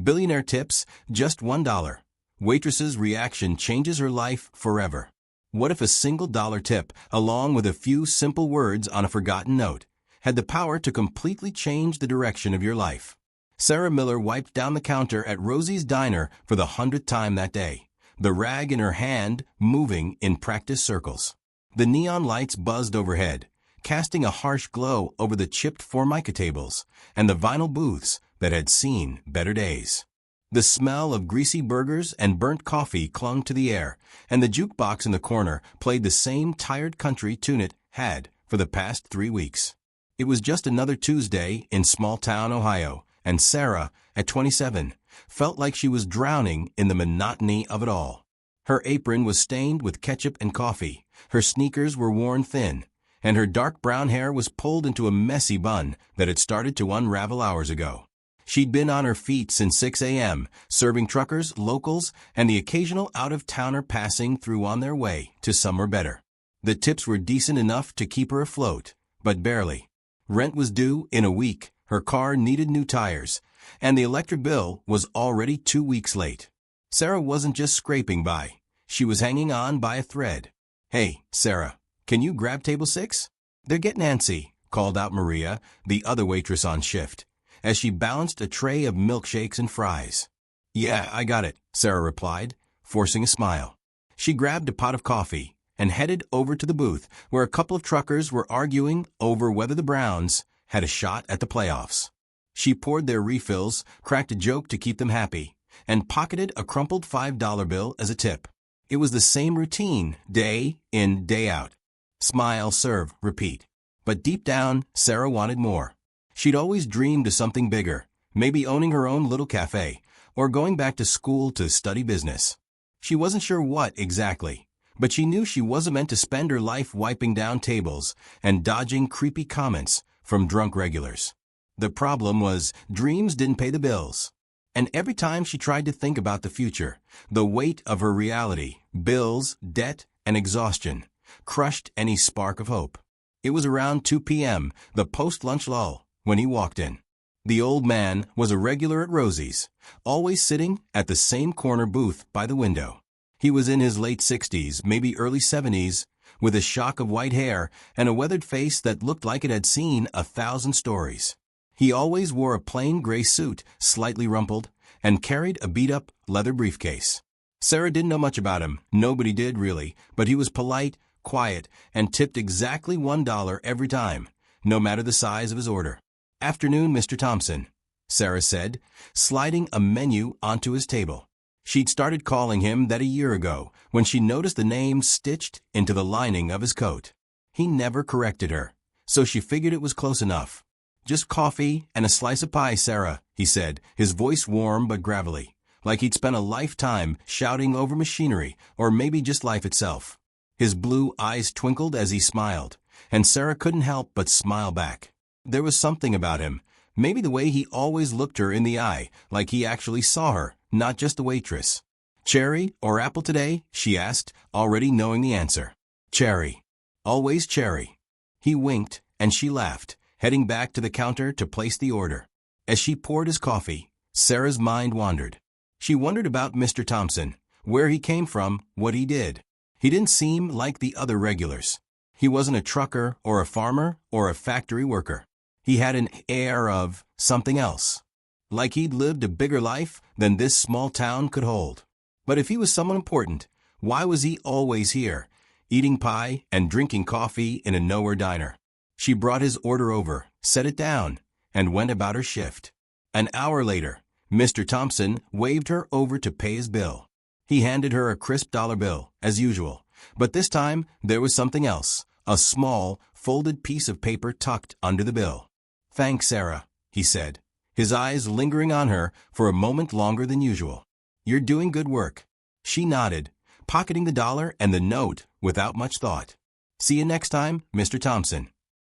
Billionaire tips, just $1. Waitress's reaction changes her life forever. What if a single dollar tip, along with a few simple words on a forgotten note, had the power to completely change the direction of your life? Sarah Miller wiped down the counter at Rosie's Diner for the 100th time that day, the rag in her hand moving in practice circles. The neon lights buzzed overhead, casting a harsh glow over the chipped Formica tables and the vinyl booths that had seen better days. The smell of greasy burgers and burnt coffee clung to the air, and the jukebox in the corner played the same tired country tune it had for the past 3 weeks. It was just another Tuesday in small-town Ohio, and Sarah, at 27, felt like she was drowning in the monotony of it all. Her apron was stained with ketchup and coffee, her sneakers were worn thin, and her dark brown hair was pulled into a messy bun that had started to unravel hours ago. She'd been on her feet since 6 a.m., serving truckers, locals, and the occasional out-of-towner passing through on their way to somewhere better. The tips were decent enough to keep her afloat, but barely. Rent was due in a week, her car needed new tires, and the electric bill was already 2 weeks late. Sarah wasn't just scraping by. She was hanging on by a thread. "Hey, Sarah, can you grab table 6? They're getting antsy," called out Maria, the other waitress on shift, as she balanced a tray of milkshakes and fries. "Yeah, I got it," Sarah replied, forcing a smile. She grabbed a pot of coffee and headed over to the booth where a couple of truckers were arguing over whether the Browns had a shot at the playoffs. She poured their refills, cracked a joke to keep them happy, and pocketed a crumpled $5 bill as a tip. It was the same routine, day in, day out. Smile, serve, repeat. But deep down, Sarah wanted more. She'd always dreamed of something bigger, maybe owning her own little cafe, or going back to school to study business. She wasn't sure what exactly, but she knew she wasn't meant to spend her life wiping down tables and dodging creepy comments from drunk regulars. The problem was, dreams didn't pay the bills. And every time she tried to think about the future, the weight of her reality, bills, debt, and exhaustion, crushed any spark of hope. It was around 2 p.m., the post-lunch lull, when he walked in. The old man was a regular at Rosie's, always sitting at the same corner booth by the window. He was in his late 60s, maybe early 70s, with a shock of white hair and a weathered face that looked like it had seen 1,000 stories. He always wore a plain gray suit, slightly rumpled, and carried a beat-up leather briefcase. Sarah didn't know much about him, nobody did really, but he was polite, quiet, and tipped exactly $1 every time, no matter the size of his order. "Afternoon, Mr. Thompson," Sarah said, sliding a menu onto his table. She'd started calling him that a year ago, when she noticed the name stitched into the lining of his coat. He never corrected her, so she figured it was close enough. "Just coffee and a slice of pie, Sarah," he said, his voice warm but gravelly, like he'd spent a lifetime shouting over machinery, or maybe just life itself. His blue eyes twinkled as he smiled, and Sarah couldn't help but smile back. There was something about him, maybe the way he always looked her in the eye, like he actually saw her, not just the waitress. "Cherry or apple today?" she asked, already knowing the answer. "Cherry. Always cherry." He winked, and she laughed, heading back to the counter to place the order. As she poured his coffee, Sarah's mind wandered. She wondered about Mr. Thompson, where he came from, what he did. He didn't seem like the other regulars. He wasn't a trucker or a farmer or a factory worker. He had an air of something else, like he'd lived a bigger life than this small town could hold. But if he was someone important, why was he always here, eating pie and drinking coffee in a nowhere diner? She brought his order over, set it down, and went about her shift. An hour later, Mr. Thompson waved her over to pay his bill. He handed her a crisp dollar bill, as usual, but this time there was something else, a small, folded piece of paper tucked under the bill. "Thanks, Sarah," he said, his eyes lingering on her for a moment longer than usual. "You're doing good work." She nodded, pocketing the dollar and the note without much thought. "See you next time, Mr. Thompson."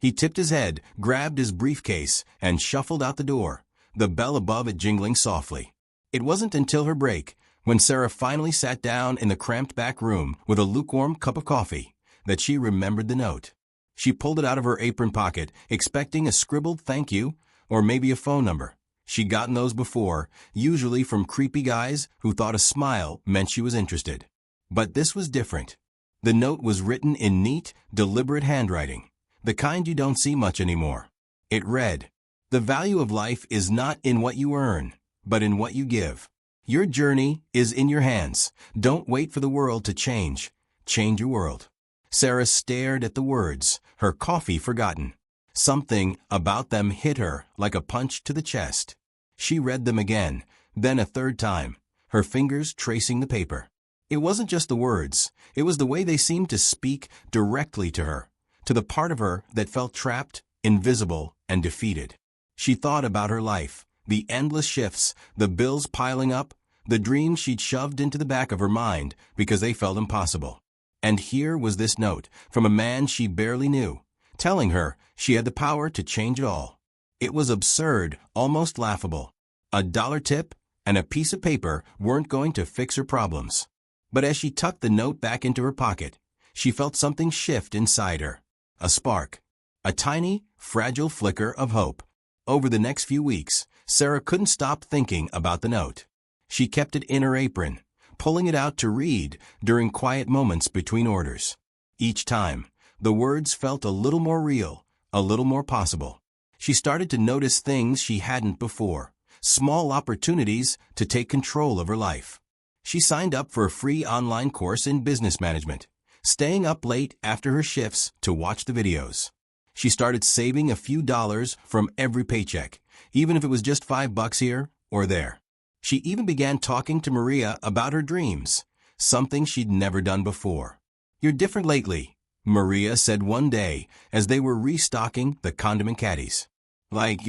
He tipped his head, grabbed his briefcase, and shuffled out the door, the bell above it jingling softly. It wasn't until her break, when Sarah finally sat down in the cramped back room with a lukewarm cup of coffee, that she remembered the note. She pulled it out of her apron pocket, expecting a scribbled thank you, or maybe a phone number. She'd gotten those before, usually from creepy guys who thought a smile meant she was interested. But this was different. The note was written in neat, deliberate handwriting, the kind you don't see much anymore. It read, "The value of life is not in what you earn, but in what you give. Your journey is in your hands. Don't wait for the world to change. Change your world." Sarah stared at the words, her coffee forgotten. Something about them hit her like a punch to the chest. She read them again, then a third time, her fingers tracing the paper. It wasn't just the words, it was the way they seemed to speak directly to her, to the part of her that felt trapped, invisible, and defeated. She thought about her life, the endless shifts, the bills piling up, the dreams she'd shoved into the back of her mind because they felt impossible. And here was this note from a man she barely knew, telling her she had the power to change it all. It was absurd, almost laughable. $1 tip and a piece of paper weren't going to fix her problems. But as she tucked the note back into her pocket, she felt something shift inside her. A spark. A tiny, fragile flicker of hope. Over the next few weeks, Sarah couldn't stop thinking about the note. She kept it in her apron, pulling it out to read during quiet moments between orders. Each time, the words felt a little more real, a little more possible. She started to notice things she hadn't before, small opportunities to take control of her life. She signed up for a free online course in business management, staying up late after her shifts to watch the videos. She started saving a few dollars from every paycheck, even if it was just $5 here or there. She even began talking to Maria about her dreams, something she'd never done before. "You're different lately," Maria said one day as they were restocking the condiment caddies. "Like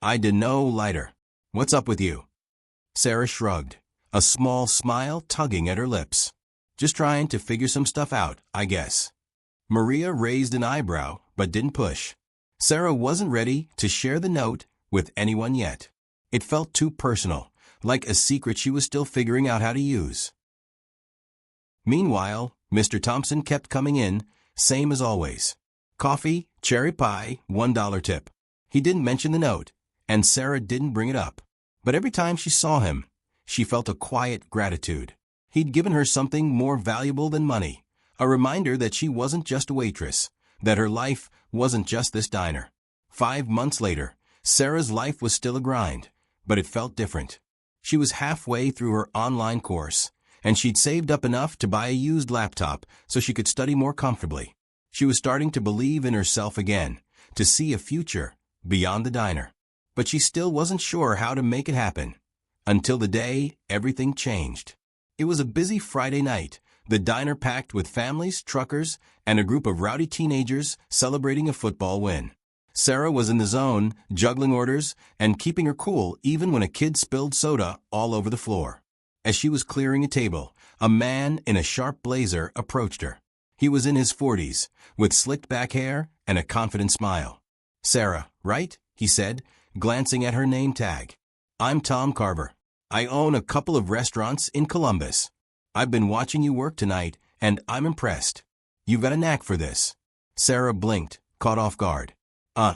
I dunno, lighter. What's up with you?" Sarah shrugged, a small smile tugging at her lips. "Just trying to figure some stuff out, I guess." Maria raised an eyebrow but didn't push. Sarah wasn't ready to share the note with anyone yet. It felt too personal, like a secret she was still figuring out how to use. Meanwhile, Mr. Thompson kept coming in, same as always. Coffee, cherry pie, $1 tip. He didn't mention the note, and Sarah didn't bring it up. But every time she saw him, she felt a quiet gratitude. He'd given her something more valuable than money, a reminder that she wasn't just a waitress, that her life wasn't just this diner. 5 months later, Sarah's life was still a grind, but it felt different. She was halfway through her online course, and she'd saved up enough to buy a used laptop so she could study more comfortably. She was starting to believe in herself again, to see a future beyond the diner. But she still wasn't sure how to make it happen. Until the day everything changed. It was a busy Friday night, the diner packed with families, truckers, and a group of rowdy teenagers celebrating a football win. Sarah was in the zone, juggling orders, and keeping her cool even when a kid spilled soda all over the floor. As she was clearing a table, a man in a sharp blazer approached her. He was in his 40s, with slicked back hair and a confident smile. "Sarah, right?" he said, glancing at her name tag. "I'm Tom Carver. I own a couple of restaurants in Columbus. I've been watching you work tonight, and I'm impressed. You've got a knack for this." Sarah blinked, caught off guard.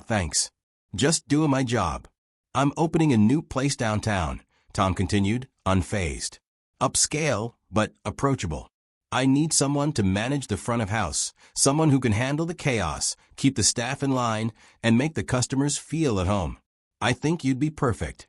Thanks. Just doing my job." "I'm opening a new place downtown," Tom continued, unfazed. "Upscale, but approachable. I need someone to manage the front of house, someone who can handle the chaos, keep the staff in line, and make the customers feel at home. I think you'd be perfect."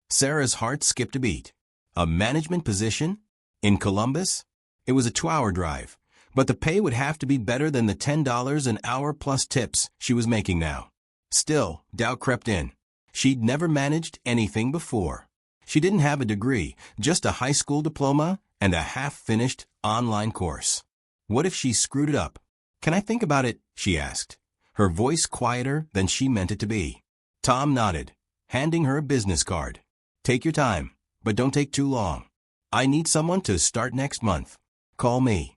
Sarah's heart skipped a beat. A management position? In Columbus? It was a 2-hour drive, but the pay would have to be better than the $10 an hour plus tips she was making now. Still, doubt crept in. She'd never managed anything before. She didn't have a degree, just a high school diploma and a half-finished online course. What if she screwed it up? "Can I think about it?" she asked, her voice quieter than she meant it to be. Tom nodded, handing her a business card. "Take your time, but don't take too long. I need someone to start next month. Call me."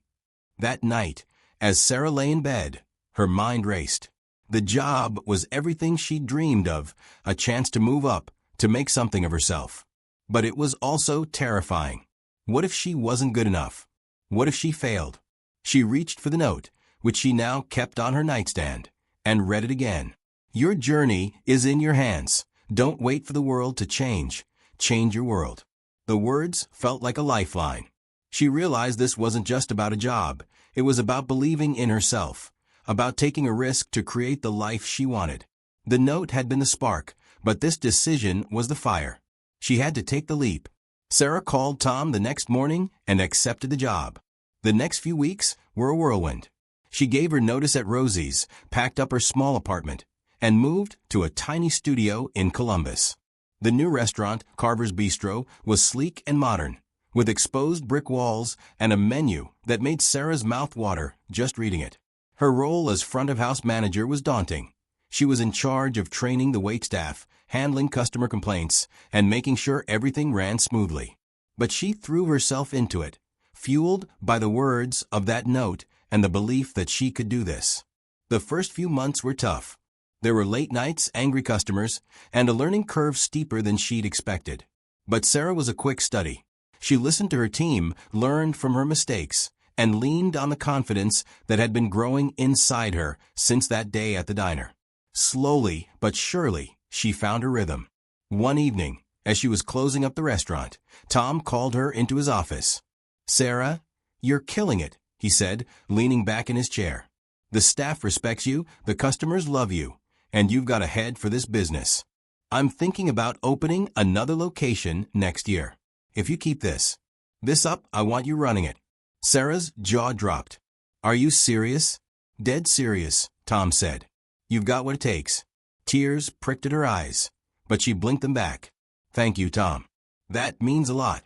That night, as Sarah lay in bed, her mind raced. The job was everything she'd dreamed of, a chance to move up, to make something of herself. But it was also terrifying. What if she wasn't good enough? What if she failed? She reached for the note, which she now kept on her nightstand, and read it again. "Your journey is in your hands. Don't wait for the world to change. Change your world. The words felt like a lifeline. She realized this wasn't just about a job. It was about believing in herself, about taking a risk to create the life she wanted. The note had been the spark, but this decision was the fire. She had to take the leap. Sarah called Tom the next morning and accepted the job. The next few weeks were a whirlwind. She gave her notice at Rosie's, packed up her small apartment, and moved to a tiny studio in Columbus. The new restaurant, Carver's Bistro, was sleek and modern, with exposed brick walls and a menu that made Sarah's mouth water just reading it. Her role as front-of-house manager was daunting. She was in charge of training the waitstaff, handling customer complaints, and making sure everything ran smoothly. But she threw herself into it, fueled by the words of that note and the belief that she could do this. The first few months were tough. There were late nights, angry customers, and a learning curve steeper than she'd expected. But Sarah was a quick study. She listened to her team, learned from her mistakes, and leaned on the confidence that had been growing inside her since that day at the diner. Slowly but surely, she found her rhythm. One evening, as she was closing up the restaurant, Tom called her into his office. "Sarah, you're killing it," he said, leaning back in his chair. "The staff respects you, the customers love you, and you've got a head for this business. I'm thinking about opening another location next year. If you keep this up, I want you running it." Sarah's jaw dropped. "Are you serious?" "Dead serious," Tom said. "You've got what it takes." Tears pricked at her eyes, but she blinked them back. "Thank you, Tom. That means a lot."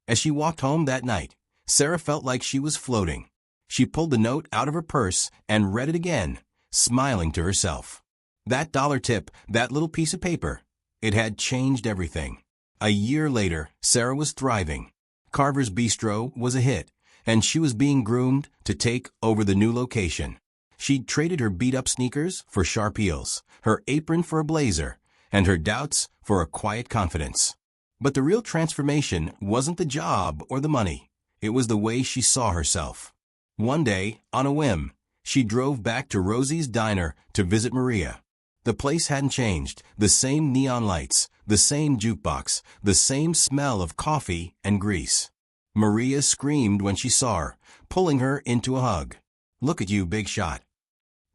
As she walked home that night, Sarah felt like she was floating. She pulled the note out of her purse and read it again, smiling to herself. That dollar tip, that little piece of paper, it had changed everything. A year later, Sarah was thriving. Carver's Bistro was a hit, and she was being groomed to take over the new location. She'd traded her beat-up sneakers for sharp heels, her apron for a blazer, and her doubts for a quiet confidence. But the real transformation wasn't the job or the money. It was the way she saw herself. One day, on a whim, she drove back to Rosie's diner to visit Maria. The place hadn't changed. The same neon lights, the same jukebox, the same smell of coffee and grease. Maria screamed when she saw her, pulling her into a hug. "Look at you, big shot,"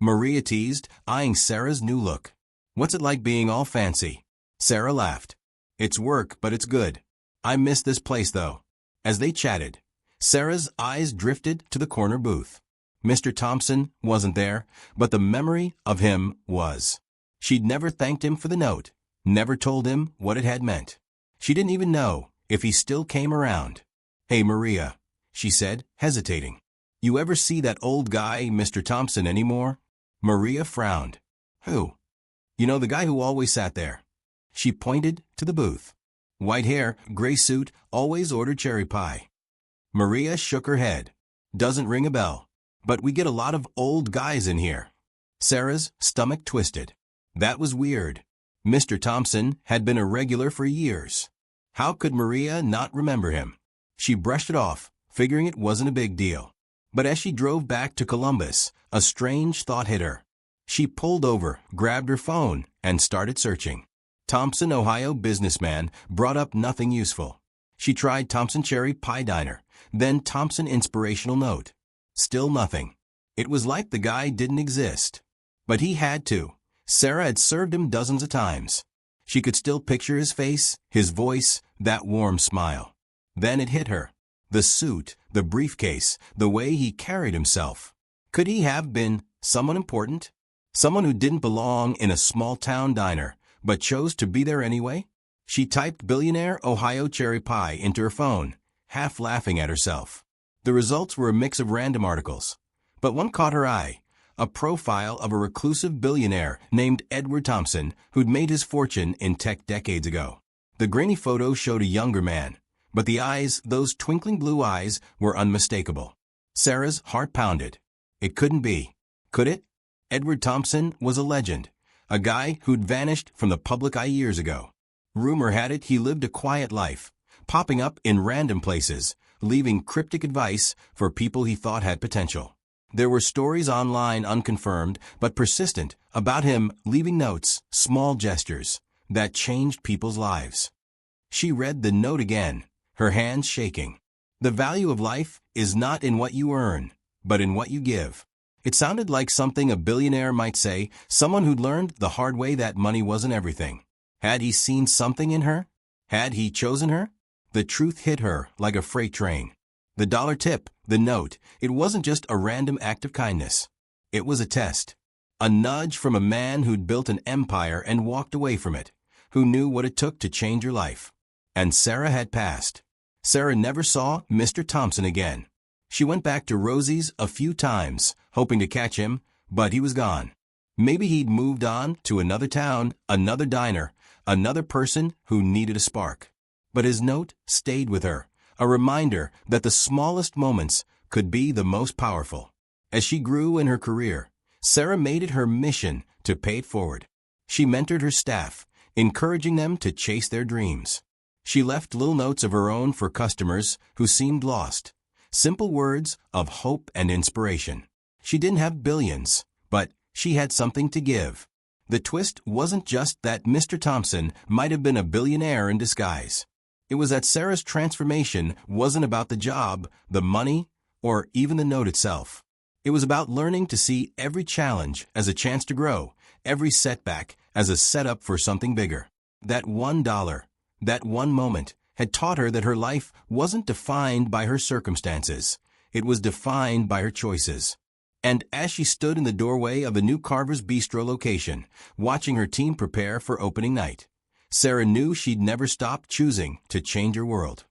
Maria teased, eyeing Sarah's new look. "What's it like being all fancy?" Sarah laughed. "It's work, but it's good. I miss this place, though." As they chatted, Sarah's eyes drifted to the corner booth. Mr. Thompson wasn't there, but the memory of him was. She'd never thanked him for the note, never told him what it had meant. She didn't even know if he still came around. "Hey, Maria," she said, hesitating. "You ever see that old guy, Mr. Thompson, anymore?" Maria frowned. "Who?" "You know, the guy who always sat there." She pointed to the booth. "White hair, gray suit, always ordered cherry pie." Maria shook her head. "Doesn't ring a bell. But we get a lot of old guys in here." Sarah's stomach twisted. That was weird. Mr. Thompson had been a regular for years. How could Maria not remember him? She brushed it off, figuring it wasn't a big deal. But as she drove back to Columbus, a strange thought hit her. She pulled over, grabbed her phone, and started searching. Thompson, Ohio businessman brought up nothing useful. She tried Thompson Cherry Pie Diner, then Thompson Inspirational Note. Still nothing. It was like the guy didn't exist. But he had to. Sarah had served him dozens of times. She could still picture his face, his voice, that warm smile. Then it hit her. The suit, the briefcase, the way he carried himself. Could he have been someone important? Someone who didn't belong in a small-town diner, but chose to be there anyway? She typed Billionaire, Ohio Cherry Pie into her phone, half laughing at herself. The results were a mix of random articles. But one caught her eye. A profile of a reclusive billionaire named Edward Thompson who'd made his fortune in tech decades ago. The grainy photo showed a younger man, but the eyes, those twinkling blue eyes, were unmistakable. Sarah's heart pounded. It couldn't be. Could it? Edward Thompson was a legend, a guy who'd vanished from the public eye years ago. Rumor had it he lived a quiet life, popping up in random places, leaving cryptic advice for people he thought had potential. There were stories online, unconfirmed but persistent, about him leaving notes, small gestures, that changed people's lives. She read the note again, her hands shaking. The value of life is not in what you earn, but in what you give. It sounded like something a billionaire might say, someone who'd learned the hard way that money wasn't everything. Had he seen something in her? Had he chosen her? The truth hit her like a freight train. The dollar tip, the note, it wasn't just a random act of kindness. It was a test. A nudge from a man who'd built an empire and walked away from it, who knew what it took to change your life. And Sarah had passed. Sarah never saw Mr. Thompson again. She went back to Rosie's a few times, hoping to catch him, but he was gone. Maybe he'd moved on to another town, another diner, another person who needed a spark. But his note stayed with her, a reminder that the smallest moments could be the most powerful. As she grew in her career, Sarah made it her mission to pay it forward. She mentored her staff, encouraging them to chase their dreams. She left little notes of her own for customers who seemed lost, simple words of hope and inspiration. She didn't have billions, but she had something to give. The twist wasn't just that Mr. Thompson might have been a billionaire in disguise. It was that Sarah's transformation wasn't about the job, the money, or even the note itself. It was about learning to see every challenge as a chance to grow, every setback as a setup for something bigger. That $1, that one moment, had taught her that her life wasn't defined by her circumstances. It was defined by her choices. And as she stood in the doorway of the new Carver's Bistro location, watching her team prepare for opening night, Sarah knew she'd never stop choosing to change her world.